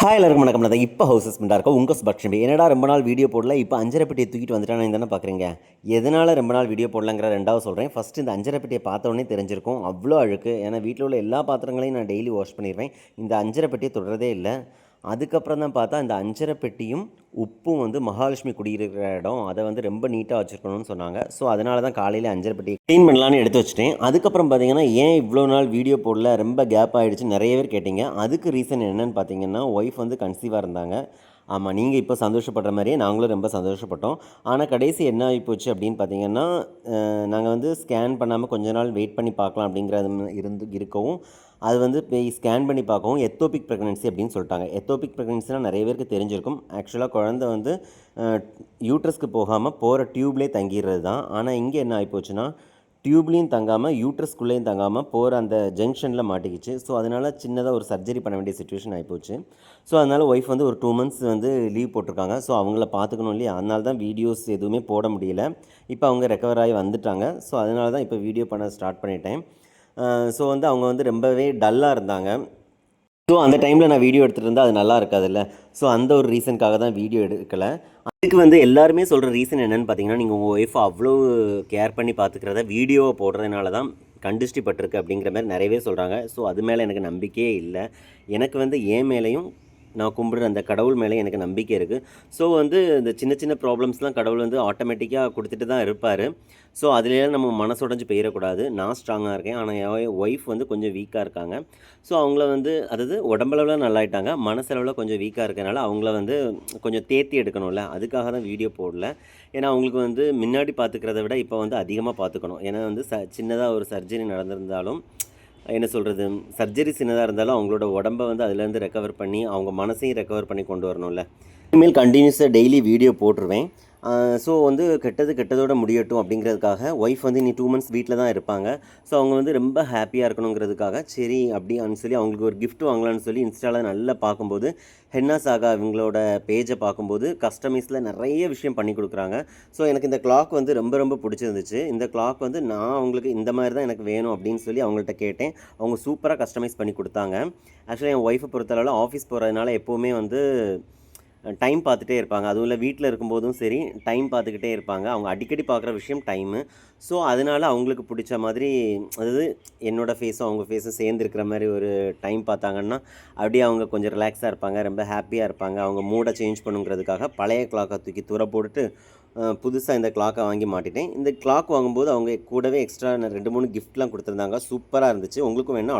Hi எல்லாருக்கும் வணக்கம். நான் இப்போ ஹவுசஸ்மெண்ட்டாக இருக்கோம். உங்கள் சுபக்ஷ்மி. என்னடா ரொம்ப நாள் வீடியோ போடல, இப்போ அஞ்சரை பெட்டியை தூக்கிட்டு வந்துட்டானே தானே பார்க்குறீங்க. எதனால் ரொம்ப நாள் வீடியோ போடலங்கிற ரெண்டாவது சொல்கிறேன். ஃபஸ்ட்டு இந்த அஞ்சரை பெட்டியை பார்த்தோன்னே தெரிஞ்சிருக்கும் அவ்வளோ அழுக்கு. ஏன்னா வீட்டில் உள்ள எல்லா பாத்திரங்களையும் நான் டெய்லி வாஷ் பண்ணிடுவேன். இந்த அஞ்சரை பெட்டியை தொடரதே இல்லை. அதுக்கப்புறம் தான் பார்த்தா இந்த அஞ்சரை பெட்டியும் உப்பும் வந்து மகாலட்சுமி குடியிருக்கிற இடம், அதை வந்து ரொம்ப நீட்டாக வச்சுருக்கணும்னு சொன்னாங்க. ஸோ அதனால தான் காலையில் அஞ்சரை பெட்டியை க்ளீன் பண்ணலான்னு எடுத்து வச்சுட்டேன். அதுக்கப்புறம் பார்த்தீங்கன்னா ஏன் இவ்வளோ நாள் வீடியோ போடல, ரொம்ப கேப் ஆகிடுச்சு நிறைய பேர் கேட்டிங்க. அதுக்கு ரீசன் என்னென்னு பார்த்தீங்கன்னா, ஒய்ஃப் வந்து கன்சீவாக இருந்தாங்க. ஆமாம், நீங்கள் இப்போ சந்தோஷப்படுற மாதிரியே நாங்களும் ரொம்ப சந்தோஷப்பட்டோம். ஆனால் கடைசி என்ன ஆகிப்போச்சு அப்படின்னு பார்த்தீங்கன்னா, நாங்கள் வந்து ஸ்கேன் பண்ணாமல் கொஞ்ச நாள் வெயிட் பண்ணி பார்க்கலாம் அப்படிங்கிறது இருக்கவும், அது வந்து போய் ஸ்கேன் பண்ணி பார்க்கவும் எத்தோபிக் ப்ரெக்னன்சி அப்படின்னு சொல்லிட்டாங்க. எத்தோபிக் ப்ரெக்னன்சினால் நிறைய பேருக்கு தெரிஞ்சிருக்கும். ஆக்சுவலாக குழந்தை வந்து யூட்ரஸ்க்கு போகாமல் போகிற டியூப்லேயே தங்கிடுறது தான். ஆனால் இங்கே என்ன ஆகிப்போச்சுன்னா, டியூப்லேயும் தங்காமல் யூட்ரஸ்குள்ளேயும் தங்காமல் போகிற அந்த ஜங்ஷனில் மாட்டிக்கிச்சு. ஸோ அதனால் சின்னதாக ஒரு சர்ஜரி பண்ண வேண்டிய சுச்சுவேஷன் ஆகிப்போச்சு. ஸோ அதனால் ஒய்ஃப் வந்து ஒரு 2 months வந்து லீவ் போட்டிருக்காங்க. ஸோ அவங்கள பார்த்துக்கணும் இல்லையா, அதனால தான் வீடியோஸ் எதுவுமே போட முடியல. இப்போ அவங்க ரெக்கவர் ஆகி வந்துட்டாங்க. ஸோ அதனால தான் இப்போ வீடியோ பண்ண ஸ்டார்ட் பண்ணிட்டேன். ஸோ வந்து அவங்க வந்து ரொம்பவே டல்லாக இருந்தாங்க. ஸோ அந்த டைமில் நான் வீடியோ எடுத்துகிட்டு இருந்தால் அது நல்லா இருக்காதுல்ல. ஸோ அந்த ஒரு ரீசனுக்காக தான் வீடியோ எடுக்கலை. அதுக்கு வந்து எல்லாருமே சொல்கிற ரீசன் என்னென்னு பார்த்தீங்கன்னா, நீங்கள் உங்கள் ஒய்ஃபை அவ்வளோ கேர் பண்ணி பார்த்துக்கிறத வீடியோவை போடுறதுனால தான் கண்டிஷ்டி பட்டிருக்கு அப்படிங்கிற மாதிரி நிறையவே சொல்கிறாங்க. ஸோ அது மேலே எனக்கு நம்பிக்கையே இல்லை. எனக்கு வந்து என் மேலேயும் நான் கும்பிடுற அந்த கடவுள் மேலே எனக்கு நம்பிக்கை இருக்குது. ஸோ வந்து இந்த சின்ன சின்ன ப்ராப்ளம்ஸ்லாம் கடவுள் வந்து ஆட்டோமேட்டிக்காக கொடுத்துட்டு தான் இருப்பார். ஸோ அதுலேயே நம்ம மனசுடைஞ்சு போயிடக்கூடாது. நான் ஸ்ட்ராங்காக இருக்கேன், ஆனால் என் ஒய்ஃப் வந்து கொஞ்சம் வீக்காக இருக்காங்க. ஸோ அவங்கள வந்து அதாவது உடம்பளவில் நல்லாயிட்டாங்க, மனசளவில் கொஞ்சம் வீக்காக இருக்கனால அவங்கள வந்து கொஞ்சம் தேர்த்தி எடுக்கணும்ல, அதுக்காக தான் வீடியோ போடல. ஏன்னா அவங்களுக்கு வந்து முன்னாடி பார்த்துக்கிறத விட இப்போ வந்து அதிகமாக பார்த்துக்கணும். ஏன்னா வந்து சின்னதாக ஒரு சர்ஜரி நடந்திருந்தாலும் என்ன சொல்கிறது, சர்ஜரி சின்னதாக இருந்தாலும் அவங்களோட உடம்பை வந்து அதுலேருந்து ரெக்கவர் பண்ணி அவங்க மனசையும் ரெக்கவர் பண்ணி கொண்டு வரணும்ல. இனிமேல் கண்டினியூஸாக டெய்லி வீடியோ போட்டுருவேன். ஸோ வந்து கெட்டதோடு முடியட்டும் அப்படிங்கிறதுக்காக ஒய்ஃப் வந்து இனி 2 months வீட்டில் தான் இருப்பாங்க. ஸோ அவங்க வந்து ரொம்ப ஹாப்பியாக இருக்கணுங்கிறதுக்காக சரி அப்படின்னு சொல்லி அவங்களுக்கு ஒரு கிஃப்ட் வாங்கலான்னு சொல்லி இன்ஸ்டாவில் நல்லா பார்க்கும்போது ஹென்னா சாகா இவங்களோட பேஜை பார்க்கும்போது கஸ்டமைஸில் நிறைய விஷயம் பண்ணி கொடுக்குறாங்க. ஸோ எனக்கு இந்த கிளாக் வந்து ரொம்ப ரொம்ப பிடிச்சிருந்துச்சு. இந்த கிளாக் வந்து நான் அவங்களுக்கு இந்த மாதிரி தான் எனக்கு வேணும் அப்படின்னு சொல்லி அவங்கள்ட்ட கேட்டேன். அவங்க சூப்பராக கஸ்டமைஸ் பண்ணி கொடுத்தாங்க. ஆக்சுவலாக என் ஒய்ஃபை பொறுத்தளவில் ஆஃபீஸ் போகிறதுனால எப்போவுமே வந்து டைம் பார்த்துட்டே இருப்பாங்க. அதுவும் இல்லை வீட்டில் இருக்கும்போதும் சரி டைம் பார்த்துக்கிட்டே இருப்பாங்க. அவங்க அடிக்கடி பார்க்குற விஷயம் டைமு. ஸோ அதனால் அவங்களுக்கு பிடிச்ச மாதிரி, அதாவது என்னோடய ஃபேஸும் அவங்க ஃபேஸும் சேர்ந்துருக்கிற மாதிரி ஒரு டைம் பார்த்தாங்கன்னா அப்படியே அவங்க கொஞ்சம் ரிலாக்ஸாக இருப்பாங்க, ரொம்ப ஹாப்பியாக இருப்பாங்க. அவங்க மூடை சேஞ்ச் பண்ணுங்கிறதுக்காக பழைய கிளாக்கை தூக்கி தூர போட்டுட்டு புதுசாக இந்த கிளாக்கை வாங்கி மாட்டிட்டேன். இந்த கிளாக் வாங்கும்போது அவங்க கூடவே எக்ஸ்ட்ரா 2 3 கிஃப்ட்லாம் கொடுத்துருந்தாங்க. சூப்பராக இருந்துச்சு. உங்களுக்கும் வேணால்